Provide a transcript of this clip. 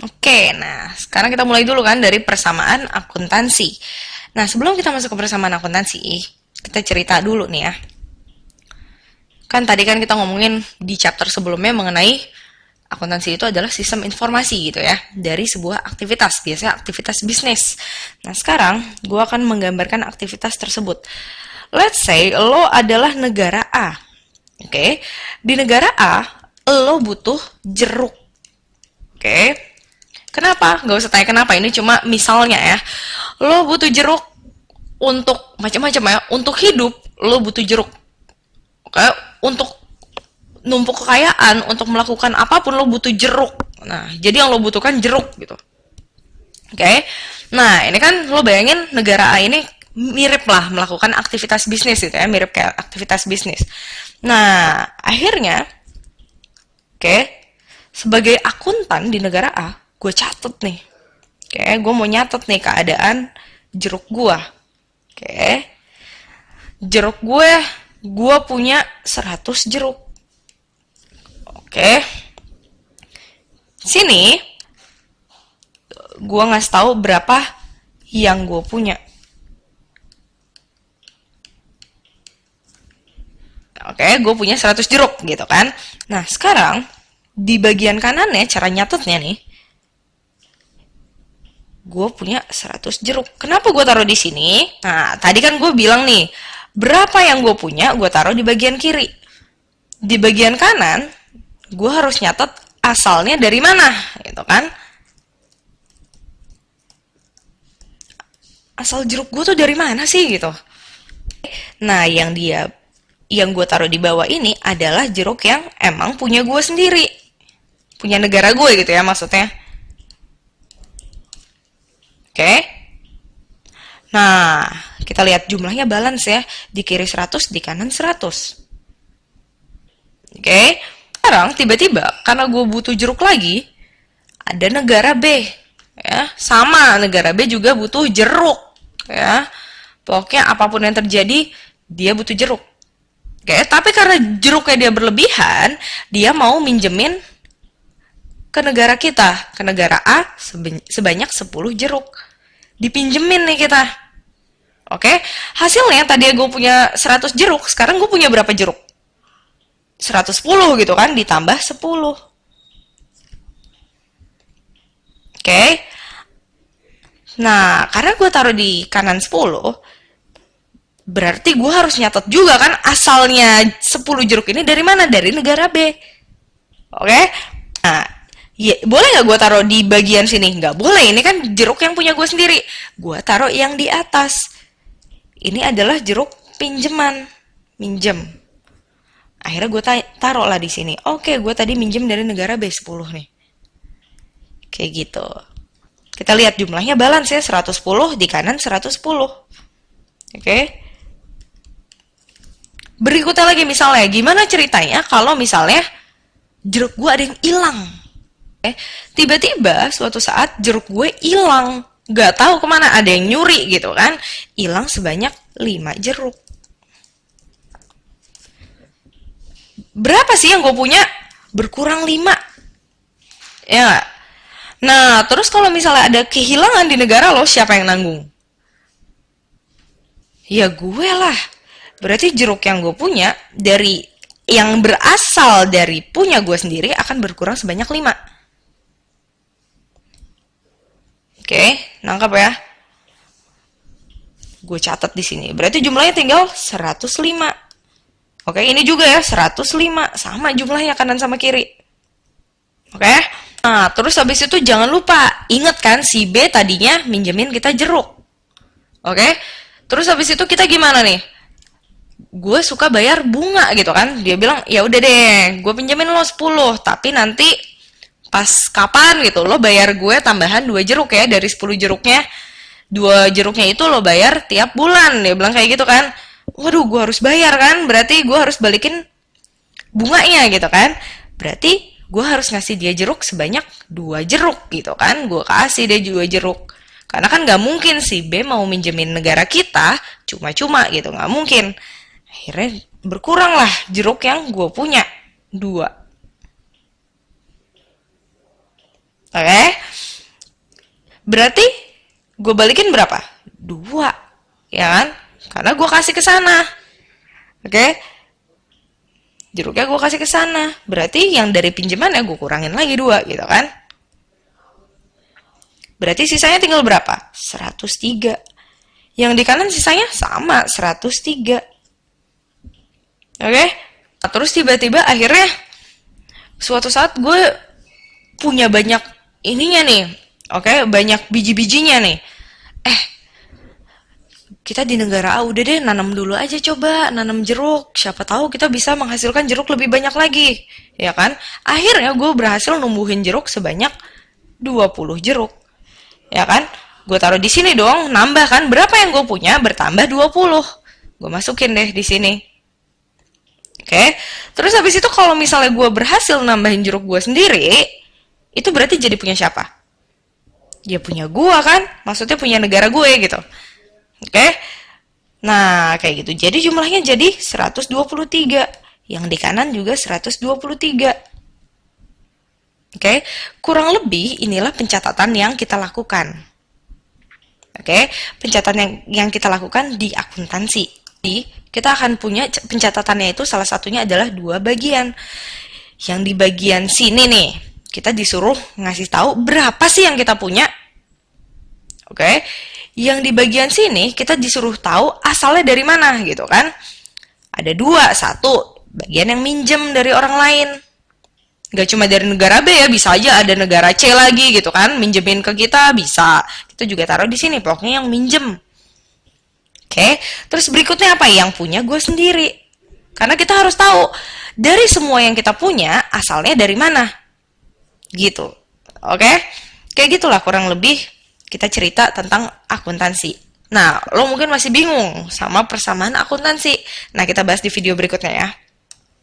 Oke, nah sekarang kita mulai dulu kan dari persamaan akuntansi. Nah, sebelum kita masuk ke persamaan akuntansi, kita cerita dulu nih ya. Kan tadi kan kita ngomongin di chapter sebelumnya mengenai akuntansi itu adalah sistem informasi gitu ya, dari sebuah aktivitas, biasanya aktivitas bisnis. Nah, sekarang gue akan menggambarkan aktivitas tersebut. Let's say lo adalah negara A. Oke, di negara A, lo butuh jeruk. Oke, kenapa? Gak usah tanya kenapa, ini cuma misalnya ya. Lo butuh jeruk untuk macam-macam ya, untuk hidup, lo butuh jeruk. Oke, untuk numpuk kekayaan, untuk melakukan apapun lo butuh jeruk. Nah, jadi yang lo butuhkan jeruk gitu. Oke. Nah, ini kan lo bayangin negara A ini mirip lah melakukan aktivitas bisnis gitu ya, mirip kayak aktivitas bisnis. Nah, akhirnya, oke, sebagai akuntan di negara A, gue catet nih. Oke, gue mau nyatet nih keadaan jeruk gue. Oke, jeruk gue punya 100 jeruk. Oke, sini gue ngasih tahu berapa yang gue punya. Oke, gue punya 100 jeruk gitu kan. Nah, sekarang di bagian kanannya cara nyatetnya nih, gue punya 100 jeruk. Kenapa gue taruh di sini? Nah, tadi kan gue bilang nih, berapa yang gue punya, gue taruh di bagian kiri. Di bagian kanan, gue harus nyatet asalnya dari mana, gitu kan? Asal jeruk gue tuh dari mana sih, gitu. Nah, yang gue taruh di bawah ini adalah jeruk yang emang punya gue sendiri. Punya negara gue gitu ya maksudnya. Oke. Nah, kita lihat jumlahnya balance ya. Di kiri 100, di kanan 100. Oke. Sekarang tiba-tiba karena gue butuh jeruk lagi, ada negara B. Ya, sama negara B juga butuh jeruk. Ya. Pokoknya apapun yang terjadi, dia butuh jeruk. Oke, tapi karena jeruknya dia berlebihan, dia mau minjemin ke negara kita, ke negara A sebanyak 10 jeruk. Dipinjemin nih kita. Oke, hasilnya tadi gue punya 100 jeruk, sekarang gue punya berapa jeruk? 110 gitu kan, ditambah 10. Oke, nah karena gue taruh di kanan 10, berarti gue harus nyatet juga kan asalnya 10 jeruk ini dari mana? Dari negara B. Oke, nah ya, boleh nggak gue taruh di bagian sini? Nggak boleh, ini kan jeruk yang punya gue sendiri. Gue taruh yang di atas. Ini adalah jeruk pinjaman, minjem. Akhirnya gue taruh lah di sini. Oke, gue tadi minjem dari negara B10 nih. Kayak gitu. Kita lihat jumlahnya balance ya, 110 di kanan 110. Oke. Berikutnya lagi misalnya, gimana ceritanya kalau misalnya jeruk gue ada yang hilang? Tiba-tiba suatu saat jeruk gue hilang, nggak tahu kemana, ada yang nyuri gitu kan, hilang sebanyak 5 jeruk. Berapa sih yang gue punya? Berkurang 5, ya nggak? Nah, terus kalau misalnya ada kehilangan di negara lo, siapa yang nanggung? Ya gue lah. Berarti jeruk yang gue punya dari yang berasal dari punya gue sendiri akan berkurang sebanyak 5. Oke, nangkap ya? Gue catat di sini. Berarti jumlahnya tinggal 105. Oke, ini juga ya 105. Sama jumlahnya kanan sama kiri. Oke? Nah, terus habis itu jangan lupa. Ingat kan si B tadinya minjemin kita jeruk. Oke? Terus habis itu kita gimana nih? Gue suka bayar bunga gitu kan. Dia bilang, ya udah deh, gue pinjemin lo 10. Tapi nanti pas kapan gitu lo bayar gue tambahan 2 jeruk ya dari 10 jeruknya. 2 jeruknya itu lo bayar tiap bulan. Dia bilang kayak gitu kan. Waduh, gue harus bayar kan, berarti gue harus balikin bunganya gitu kan. Berarti gue harus ngasih dia jeruk sebanyak 2 jeruk gitu kan. Gue kasih dia 2 jeruk. Karena kan gak mungkin si B mau minjemin negara kita cuma-cuma gitu, gak mungkin. Akhirnya berkuranglah jeruk yang gue punya 2. Oke, Berarti gue balikin berapa? 2, ya kan? Karena gue kasih ke sana. Oke? Jeruknya gue kasih ke sana. Berarti yang dari pinjamannya gue kurangin lagi 2, gitu kan? Berarti sisanya tinggal berapa? 103. Yang di kanan sisanya sama, 103. Oke? Nah, terus tiba-tiba akhirnya suatu saat gue punya banyak ininya nih. Oke, banyak biji-bijinya nih. Kita di negara A, udah deh nanam dulu aja, coba nanam jeruk, siapa tahu kita bisa menghasilkan jeruk lebih banyak lagi, ya kan? Akhirnya gue berhasil numbuhin jeruk sebanyak 20 jeruk, ya kan? Gue taruh di sini dong, nambah kan, berapa yang gue punya bertambah 20. Gue masukin deh di sini. Oke, terus habis itu kalau misalnya gue berhasil nambahin jeruk gue sendiri, itu berarti jadi punya siapa? Ya punya gue kan, maksudnya punya negara gue gitu. Oke. Nah, kayak gitu. Jadi jumlahnya jadi 123. Yang di kanan juga 123. Oke. Kurang lebih inilah pencatatan yang kita lakukan. Oke. Pencatatan yang kita lakukan di akuntansi. Jadi, kita akan punya pencatatannya itu salah satunya adalah 2 bagian. Yang di bagian sini nih, kita disuruh ngasih tahu berapa sih yang kita punya. Oke. Yang di bagian sini kita disuruh tahu asalnya dari mana gitu kan. Ada 2, 1 bagian yang minjem dari orang lain. Gak cuma dari negara B ya, bisa aja ada negara C lagi gitu kan, minjemin ke kita bisa. Kita juga taruh di sini, pokoknya yang minjem. Oke, terus berikutnya apa? Yang punya gue sendiri. Karena kita harus tahu dari semua yang kita punya asalnya dari mana. Gitu. Oke? Kayak gitulah kurang lebih kita cerita tentang akuntansi. Nah, lo mungkin masih bingung sama persamaan akuntansi. Nah, kita bahas di video berikutnya ya.